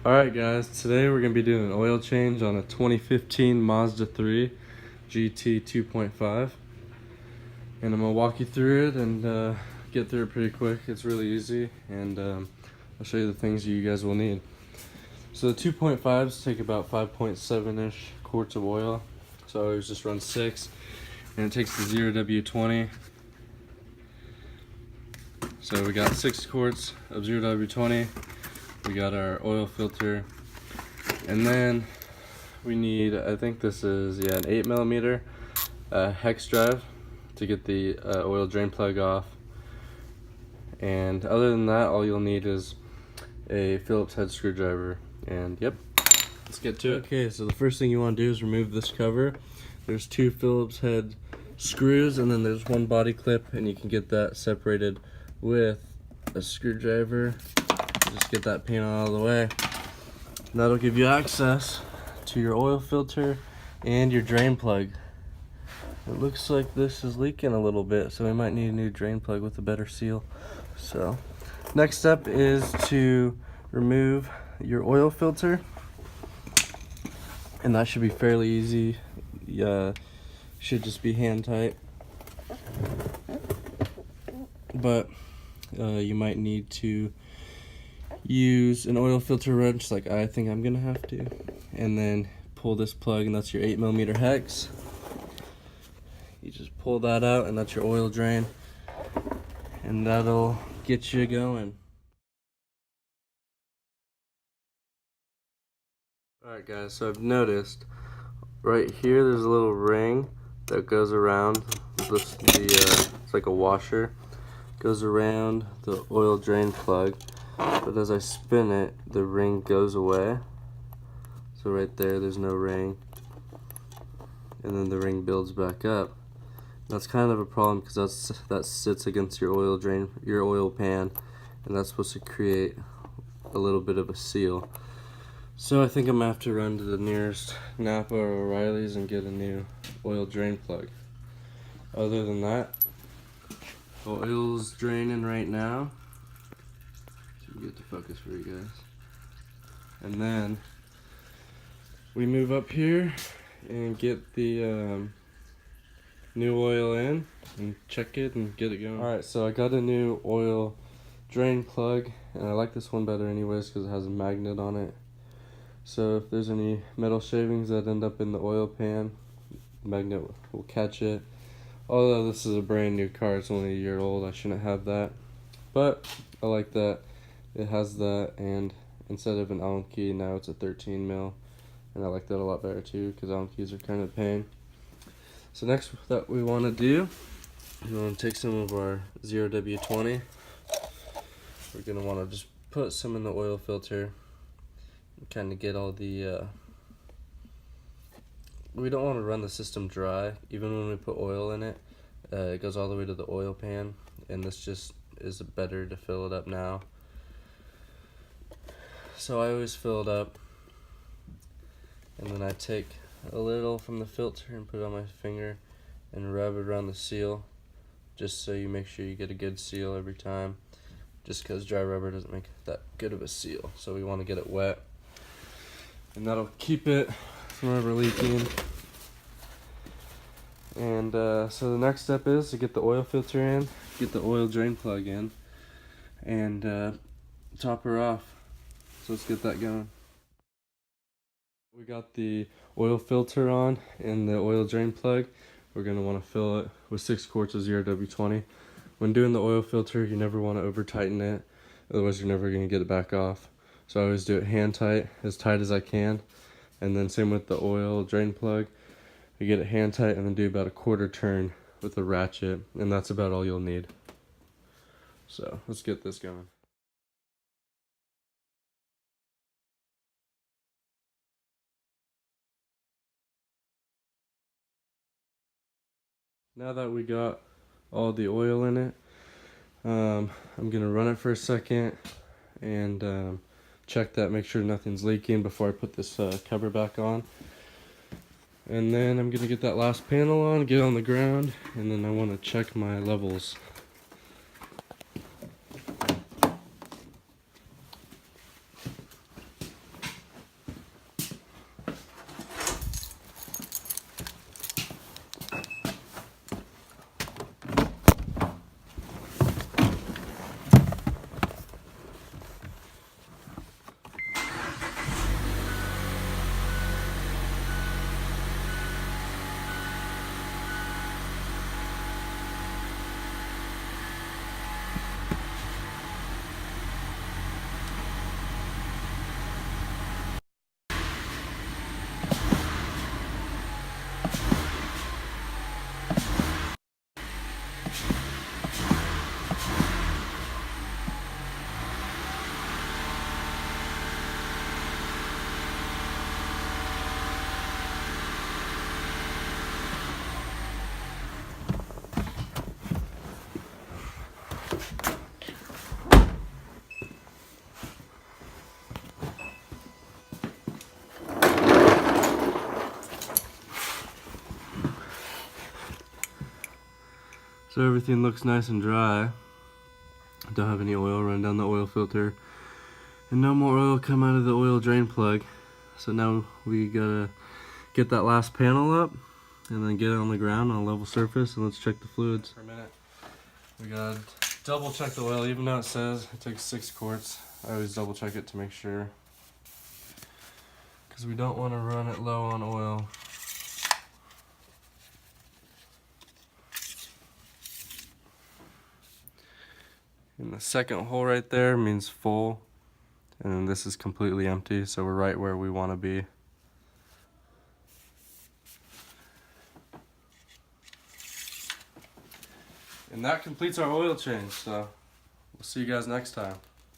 Alright guys, today we're going to be doing an oil change on a 2015 Mazda 3 GT 2.5, and I'm going to walk you through it and get through it pretty quick. It's really easy, and I'll show you the things you guys will need. So the 2.5s take about 5.7-ish quarts of oil, so I always just run 6, and it takes the 0W20. So we got 6 quarts of 0W20. We got our oil filter, and then we need, I think this is, an 8mm hex drive to get the oil drain plug off. And other than that, all you'll need is a Phillips head screwdriver. And yep, let's get to it. Okay, so the first thing you want to do is remove this cover. There's 2 Phillips head screws, and then there's 1 body clip, and you can get that separated with a screwdriver. Just get that paint out of the way. And that'll give you access to your oil filter and your drain plug. It looks like this is leaking a little bit, so we might need a new drain plug with a better seal. So next step is to remove your oil filter, and that should be fairly easy. Should just be hand tight, but you might need to use an oil filter wrench, like I think I'm gonna have to, and then pull this plug, and that's your 8mm hex. You just pull that out, and that's your oil drain, and that'll get you going. Alright guys, so I've noticed right here there's a little ring that goes around it's like a washer, goes around the oil drain plug. But as I spin it, the ring goes away. So right there's no ring. And then the ring builds back up. That's kind of a problem because that sits against your oil drain, your oil pan, and that's supposed to create a little bit of a seal. So I think I'm gonna have to run to the nearest Napa or O'Reilly's and get a new oil drain plug. Other than that, oil's draining right now. Get the focus for you guys, and then we move up here and get the new oil in and check it and get it going. Alright, so I got a new oil drain plug, and I like this one better anyways because it has a magnet on it. So if there's any metal shavings that end up in the oil pan, the magnet will catch it. Although this is a brand new car, it's only a year old, I shouldn't have that, but I like that it has that, and instead of an Allen key, now it's a 13mm, and I like that a lot better too because Allen keys are kind of a pain. So next that we want to do is we want to take some of our 0W20. We're going to want to just put some in the oil filter and kind of get all the we don't want to run the system dry. Even when we put oil in it, it goes all the way to the oil pan, and this just is better to fill it up now. So I always fill it up, and then I take a little from the filter and put it on my finger and rub it around the seal, just so you make sure you get a good seal every time, just because dry rubber doesn't make that good of a seal. So we want to get it wet, and that'll keep it from ever leaking. And so the next step is to get the oil filter in, get the oil drain plug in, and top her off. So let's get that going. We got the oil filter on and the oil drain plug. We're going to want to fill it with 6 quarts of 0W20. When doing the oil filter, you never want to over tighten it, otherwise you're never going to get it back off. So I always do it hand tight as I can, and then same with the oil drain plug. You get it hand tight and then do about a quarter turn with a ratchet, and that's about all you'll need. So let's get this going. Now that we got all the oil in it, I'm gonna run it for a second and check that, make sure nothing's leaking before I put this cover back on. And then I'm gonna get that last panel on, get on the ground, and then I want to check my levels. So everything looks nice and dry. Don't have any oil run down the oil filter. And no more oil come out of the oil drain plug. So now we gotta get that last panel up and then get it on the ground on a level surface, and let's check the fluids. For a minute, we gotta double check the oil. Even though it says it takes 6 quarts, I always double check it to make sure, because we don't want to run it low on oil. And the second hole right there means full, and then this is completely empty, so we're right where we want to be. And that completes our oil change, so we'll see you guys next time.